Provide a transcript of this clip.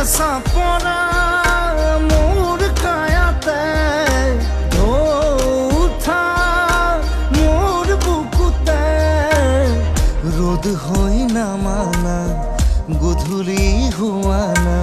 হেঁচা পৰা মোৰ কায়াতে উঠা মোৰ বুকুতে রোদ হই না মানা গধূলি হুয়ানা